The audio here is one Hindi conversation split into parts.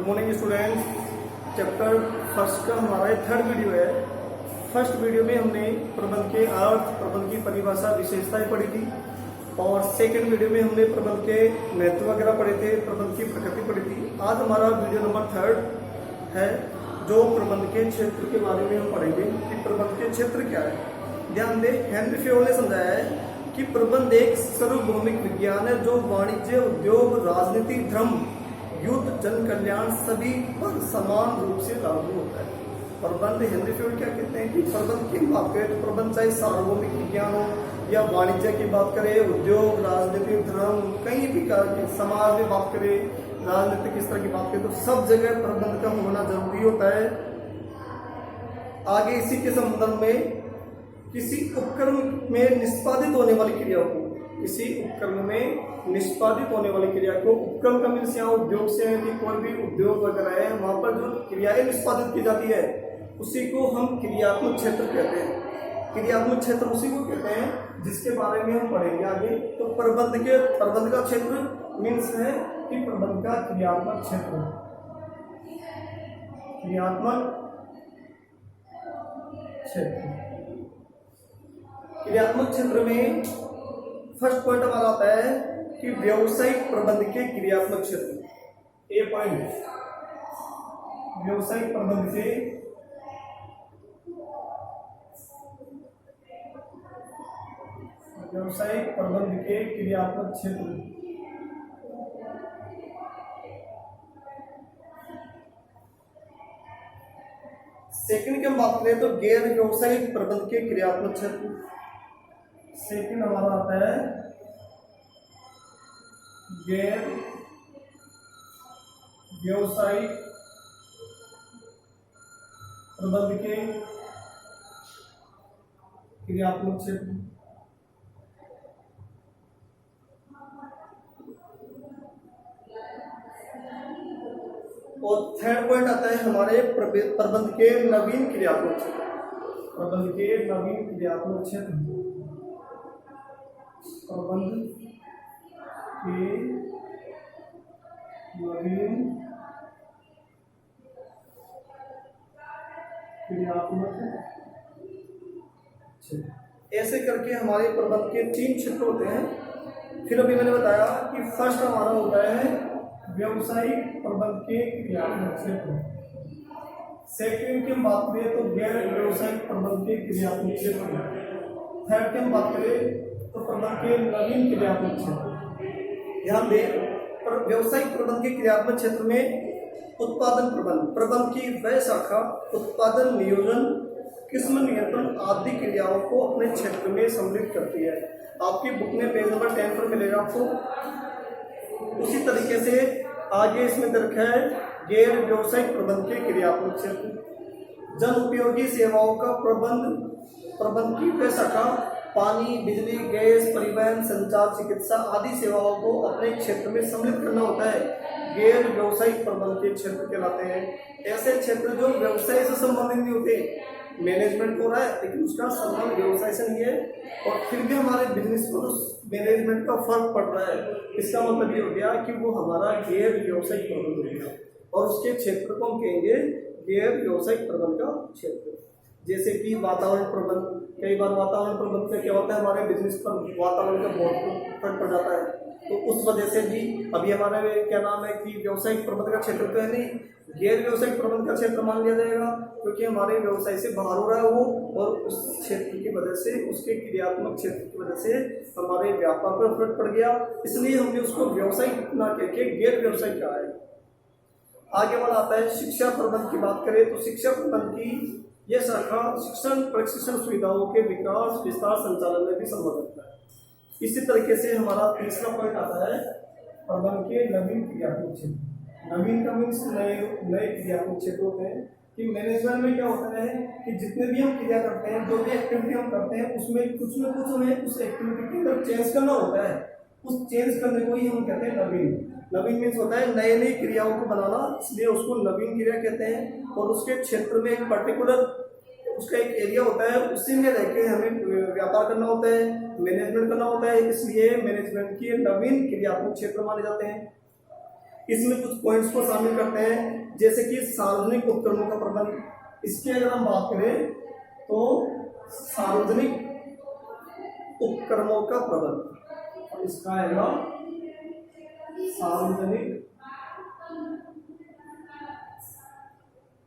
Good morning students. Chapter first का हमारा ये थर्ड वीडियो है। फर्स्ट वीडियो में हमने प्रबंध के अर्थ, प्रबंध की परिभाषा, विशेषताएं पढ़ी थी और सेकंड वीडियो में हमने प्रबंध के महत्व वगैरह पढ़े थे, प्रबंध की प्रकृति पढ़ी थी। आज हमारा वीडियो नंबर थर्ड है जो प्रबंध के क्षेत्र के बारे में हम पढ़ेंगे कि प्रबंध के क्षेत्र क्या है। ध्यान दें, हेनरी फेयोल ने समझाया है कि प्रबंध एक सार्वभौमिक विज्ञान है जो वाणिज्य, उद्योग, राजनीति, धर्म, युद्ध, जन कल्याण सभी पर समान रूप से लागू होता है। प्रबंध, हेनरी फेयोल क्या कहते हैं कि प्रबंध की बात करें तो प्रबंध चाहे सार्वभौमिक विज्ञान हो या वाणिज्य की बात करें, उद्योग, राजनीति, धर्म, कहीं भी समाज में बात करें, राजनीति किस तरह की बात करें, तो सब जगह प्रबंध का होना जरूरी होता है। आगे इसी के संबंध में किसी उपक्रम में निष्पादित होने वाली क्रिया को, किसी उपक्रम में निष्पादित होने वाली क्रिया को, उपक्रम का मीन्स यहाँ उद्योग से है कि कोई भी उद्योग वगैरह है वहां पर जो क्रियाएं निष्पादित की जाती है उसी को हम क्रियात्मक क्षेत्र कहते हैं। क्रियात्मक क्षेत्र उसी को कहते हैं जिसके बारे में हम पढ़ेंगे आगे। तो प्रबंध का क्षेत्र मीन्स है कि प्रबंध का क्रियात्मक क्षेत्र, क्रियात्मक क्षेत्र। क्रियात्मक क्षेत्र में फर्स्ट पॉइंट हमारा आता है कि व्यावसायिक प्रबंध के क्रियात्मक क्षेत्र। ए पॉइंट, व्यावसायिक प्रबंध के क्रियात्मक क्षेत्र। सेकंड की हम बात करें तो गैर व्यावसायिक प्रबंध के क्रियात्मक क्षेत्र। सेकंड हमारा आता है गैर व्यावसायिक प्रबंध के क्रियात्मक क्षेत्र। और थर्ड पॉइंट आता है हमारे प्रबंध के नवीन क्रियात्मक क्षेत्र। प्रबंध के नवीन क्रियात्मक क्षेत्र, प्रबंध के नवीन क्रियात्मक क्षेत्र। ऐसे करके हमारे प्रबंध के 3 क्षेत्र होते हैं। फिर अभी मैंने बताया कि फर्स्ट हमारा होता है व्यावसायिक प्रबंध के क्रियात्मक क्षेत्र। सेकंड की हम बात करें तो गैर व्यावसायिक प्रबंध के क्रियात्मक क्षेत्र। थर्ड की हम बात करें तो प्रबंध के नवीन क्रियात्मक क्षेत्र। ध्यान दें, व्यावसायिक प्रबंध के क्रियात्मक क्षेत्र में उत्पादन प्रबंध, प्रबंध की वह शाखा उत्पादन, नियोजन, किस्म नियंत्रण आदि क्रियाओं को अपने क्षेत्र में सम्मिलित करती है। आपकी बुक में पेज नंबर 10 पर मिलेगा आपको। उसी तरीके से आगे इसमें दर्ज है गैर व्यावसायिक प्रबंध के क्रियात्मक क्षेत्र। जन उपयोगी सेवाओं का प्रबंध की वह शाखा पानी, बिजली, गैस, परिवहन, संचार, चिकित्सा आदि सेवाओं को अपने क्षेत्र में सम्मिलित करना होता है, गैर व्यावसायिक प्रबंध के क्षेत्र कहलाते हैं। ऐसे क्षेत्र जो व्यवसाय से संबंधित नहीं होते, मैनेजमेंट हो रहा है लेकिन उसका संबंध व्यवसाय से नहीं है और फिर भी हमारे बिजनेस पर उस मैनेजमेंट का फर्क पड़ रहा है, इसका मतलब ये हो गया कि वो हमारा गैर व्यावसायिक प्रबंध हो गया और उसके क्षेत्र को हम कहेंगे गैर व्यावसायिक प्रबंध का क्षेत्र। जैसे कि वातावरण प्रबंध, कई बार वातावरण प्रबंध में क्या होता है हमारे बिजनेस पर वातावरण का बहुत फर्क पड़ जाता है, तो उस वजह से भी अभी हमारे क्या नाम है कि व्यावसायिक प्रबंध का क्षेत्र तो है नहीं, गैर व्यावसायिक प्रबंध का क्षेत्र मान लिया जाएगा क्योंकि हमारे व्यवसाय से बाहर हो रहा है वो, और उस क्षेत्र की वजह से, उसके क्रियात्मक क्षेत्र की वजह से हमारे व्यापार पर फर्क पड़ गया, इसलिए हमने उसको व्यावसायिक ना कह के गैर व्यावसायिक कहा है। आगे वाला आता है शिक्षा प्रबंध की बात करें तो शिक्षा प्रबंध की यह शाखा शिक्षण, प्रशिक्षण सुविधाओं के विकास, विस्तार, संचालन में भी संबंध रखता है। इसी तरीके से हमारा तीसरा पॉइंट आता है प्रबंध के नवीन क्रियात्मक क्षेत्र। नवीन का मीन्स नए क्रियात्मक क्षेत्र होते हैं कि मैनेजमेंट में क्या होता है कि जितने भी हम क्रिया करते हैं, जो भी एक्टिविटी हम करते हैं उसमें कुछ न कुछ हमें उस एक्टिविटी के अंदर चेंज करना होता है। उस चेंज करने को ही हम कहते हैं नवीन। नवीन मीन्स होता है नई नई क्रियाओं को बनाना, इसलिए उसको नवीन क्रिया कहते हैं। और उसके क्षेत्र में एक पर्टिकुलर उसका एक एरिया होता है, उसी में रह के हमें व्यापार करना होता है, मैनेजमेंट करना होता है, इसलिए मैनेजमेंट की नवीन क्रियात्मक क्षेत्र माने जाते हैं। इसमें कुछ पॉइंट्स को शामिल करते हैं, जैसे कि सार्वजनिक उपकरणों का प्रबंध। इसकी अगर हम बात करें तो सार्वजनिक उपकरणों का प्रबंध, और इसका आएगा सार्वजनिक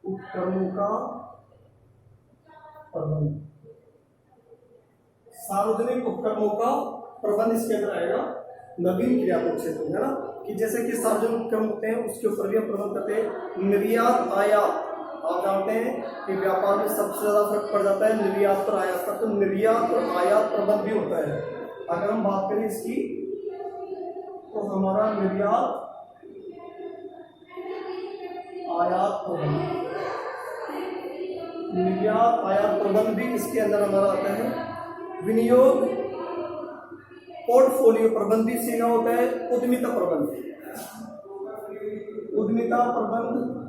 उपकरणों का प्रबंध। सार्वजनिक उपकरणों का प्रबंध इसके अंदर आएगा नवीन क्रियात्मक क्षेत्र, है ना, कि जैसे कि सार्वजनिक उपकरण होते हैं उसके ऊपर भी हम प्रबंध करते हैं। निर्यात आयात, आप जानते हैं कि व्यापार में सबसे ज्यादा फर्क पड़ जाता है निर्यात और आयात का, तो निर्यात और आयात प्रबंध भी होता है। अगर हम बात करें इसकी तो हमारा निर्यात आयात प्रबंध, निर्यात आयात प्रबंध भी इसके अंदर हमारा आता है। विनियोग पोर्टफोलियो प्रबंध भी सीखा होता है। उद्यमिता प्रबंध, उद्यमिता प्रबंध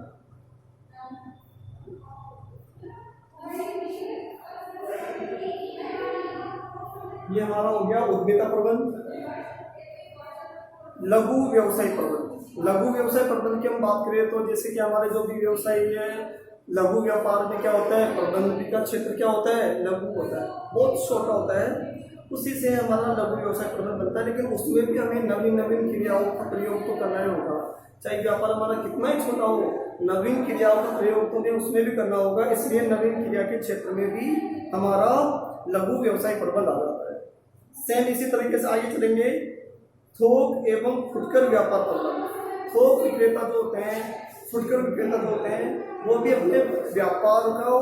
ये हमारा हो गया उद्यमिता प्रबंध। लघु व्यवसाय प्रबंध, लघु व्यवसाय प्रबंध की हम बात करें तो जैसे कि हमारे जो भी व्यवसाय है लघु व्यापार में क्या होता है, प्रबंध का क्षेत्र क्या होता है, लघु होता है, बहुत छोटा होता है, उसी से हमारा लघु व्यवसाय प्रबंध बनता है। लेकिन उसमें भी हमें नवीन नवीन क्रियाओं का प्रयोग तो करना ही होगा, चाहे व्यापार हमारा कितना ही छोटा हो, नवीन क्रियाओं का प्रयोग तो हमें उसमें भी करना होगा। इसलिए नवीन क्रिया के क्षेत्र में भी हमारा लघु व्यवसाय प्रबंध आ जाता है। सेम इसी तरीके से आगे चलेंगे, थोक एवं फुटकर व्यापार प्रबंध। थोक विक्रेता जो होते हैं, फुटकर विक्रेता जो होते हैं, वो भी अपने व्यापार का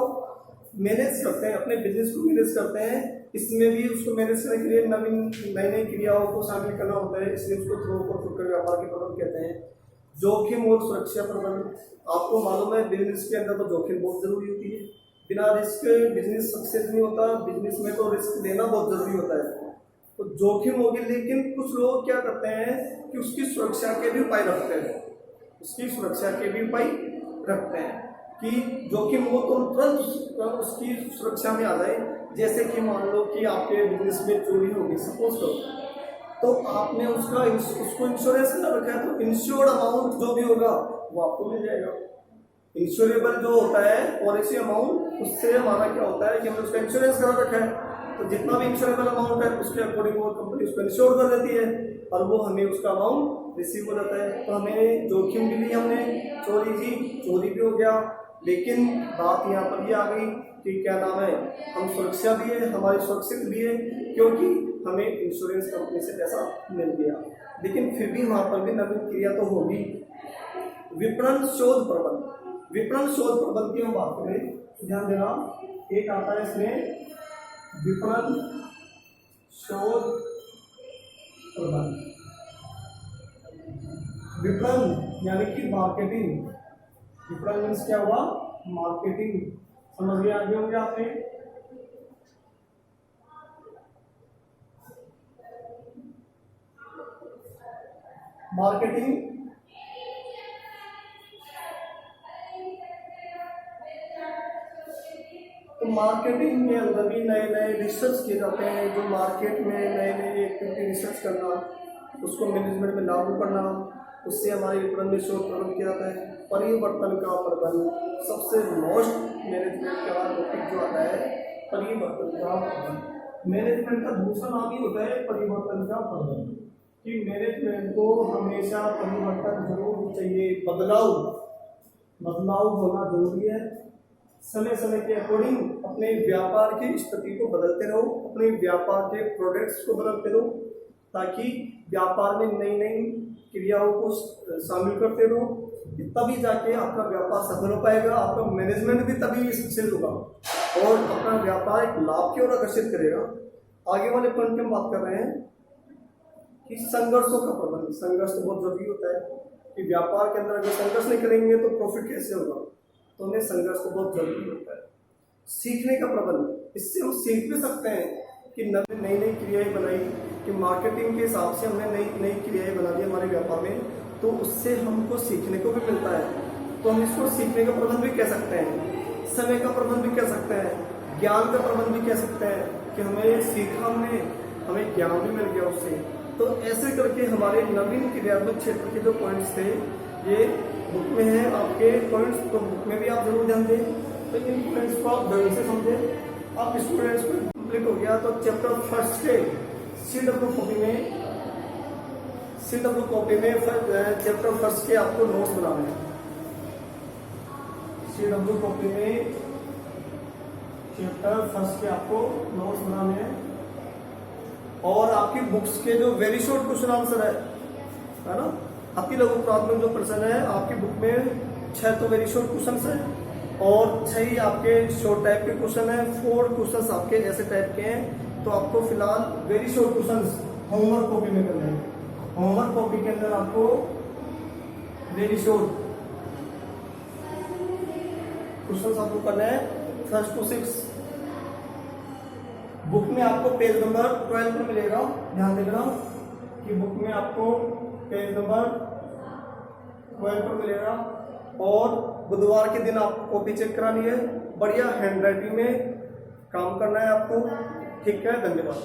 मैनेज करते हैं, अपने बिजनेस को मैनेज करते हैं। इसमें भी उसको मैनेज करने के लिए नवीन नई नई क्रियाओं को शामिल करना होता है, इसलिए उसको थोक और फुटकर व्यापार के प्रबंध कहते हैं। जोखिम और सुरक्षा प्रबंध, आपको मालूम है बिजनेस के अंदर तो जोखिम बहुत जरूरी होती है, बिना रिस्क बिजनेस सक्सेस नहीं होता, बिजनेस में तो रिस्क लेना बहुत जरूरी होता है। तो जोखिम होगी, लेकिन कुछ लोग क्या करते हैं कि उसकी सुरक्षा के भी उपाय रखते हैं, उसकी सुरक्षा के भी उपाय रखते हैं कि जोखिम हो तो तुरंत उसकी सुरक्षा में आ जाए। जैसे कि मान लो कि आपके बिजनेस में चोरी होगी, सपोज करो, तो आपने उसको इंश्योरेंस करा रखा है, तो इंश्योर्ड अमाउंट जो भी होगा वो आपको मिल जाएगा। इंश्योरेबल जो होता है पॉलिसी अमाउंट, उससे हमारा क्या होता है कि हमने उसका इंश्योरेंस करा रखा है, तो जितना भी इंश्योरेबल अमाउंट है उसके अकॉर्डिंग वो कंपनी उसको इंश्योर कर देती है और वो हमें उसका अमाउंट रिसीव हो जाता है। तो हमें जोखिम भी ली, हमने चोरी की, चोरी भी हो गया, लेकिन बात यहाँ पर ये आ गई कि क्या नाम है, हम सुरक्षा भी है, हमारी सुरक्षित भी है, क्योंकि हमें इंश्योरेंस कंपनी से पैसा मिल गया। लेकिन फिर भी वहाँ पर भी नवीन क्रिया तो होगी। विपणन शोध प्रबंध, विपणन शोध प्रबंध की हम बात करें, ध्यान देना, एक आता है इसमें विपणन शोध प्रबंध। विपणन यानी कि मार्केटिंग, विपणन मीन्स क्या हुआ, मार्केटिंग, समझ में आगे होंगे आपने। मार्केटिंग तो मार्केटिंग के अंदर भी नए नए रिसर्च किए जाते हैं, जो मार्केट में नए नए एक्टिविटी रिसर्च करना, उसको मैनेजमेंट में लागू करना, उससे हमारे विपणन में शोध प्रबंध किया जाता है। परिवर्तन का प्रबंध, सबसे मोस्ट मैनेजमेंट का टॉपिक जो आता है परिवर्तन का प्रबंध। मैनेजमेंट का दूसरा नाम ही होता है परिवर्तन का प्रबंध, कि मैनेजमेंट को हमेशा परिवर्तन जरूर चाहिए, बदलाव होना जरूरी है। समय समय के अकॉर्डिंग अपने व्यापार की स्थिति को बदलते रहो, अपने व्यापार के प्रोडक्ट्स को बदलते रहो, ताकि व्यापार में नई नई क्रियाओं को शामिल करते रहो, तभी जाके आपका व्यापार सफल हो पाएगा, आपका मैनेजमेंट भी तभी सक्सेस होगा और अपना व्यापार एक लाभ की ओर आकर्षित करेगा। आगे वाले पॉइंट में हम बात कर रहे हैं कि संघर्षों का प्रबंध। संघर्ष तो बहुत जरूरी होता है कि व्यापार के अंदर अगर संघर्ष नहीं करेंगे तो प्रॉफिट कैसे होगा, तो हमें संघर्ष तो बहुत जरूरी होता है। सीखने का प्रबंध, इससे हम सीख भी सकते हैं कि नई नई क्रियाएं बनाई, कि मार्केटिंग के हिसाब से हमने नई नई क्रियाएं बना दी हमारे व्यापार में, तो उससे हमको सीखने को भी मिलता है, तो हम इसको सीखने का प्रबंध भी कह सकते हैं। समय का प्रबंध भी कह सकते हैं, ज्ञान का प्रबंध भी कह सकते हैं कि हमें सीखा हमने हमें ज्ञान भी मिल गया उससे। तो ऐसे करके हमारे नवीन क्रियात्मक क्षेत्र के जो पॉइंट्स थे ये बुक में है आपके पॉइंट्स, तो बुक में भी आप जरूर ध्यान दें। तो इन पॉइंट्स को आप ध्यान से समझें। अब स्टूडेंट्स को कंप्लीट हो गया तो चैप्टर फर्स्ट के CW कॉपी में चैप्टर फर्स्ट के आपको नोट्स बनाने हैं। CW कॉपी में चैप्टर फर्स्ट के आपको नोट्स बनाने हैं और आपकी बुक्स के जो वेरी शॉर्ट क्वेश्चन आंसर है ना, आपकी लघु प्राथमिक जो प्रश्न है आपकी बुक में 6 तो वेरी शॉर्ट क्वेश्चन है और 6 ही आपके शॉर्ट टाइप के क्वेश्चन है, 4 क्वेश्चन आपके ऐसे टाइप के हैं। तो आपको फिलहाल very short question homework copy में करने हैं। होमवर्क कॉपी के अंदर आपको वेरी शॉर्ट क्वेश्चन आपको करने हैं 1 to 6। बुक में आपको पेज नंबर 12 पर मिलेगा, ध्यान देना कि बुक में आपको पेज नंबर 12 पर मिलेगा। और बुधवार के दिन आपको कॉपी चेक करानी है, बढ़िया हैंड राइटिंग में काम करना है आपको। ठीक है, धन्यवाद।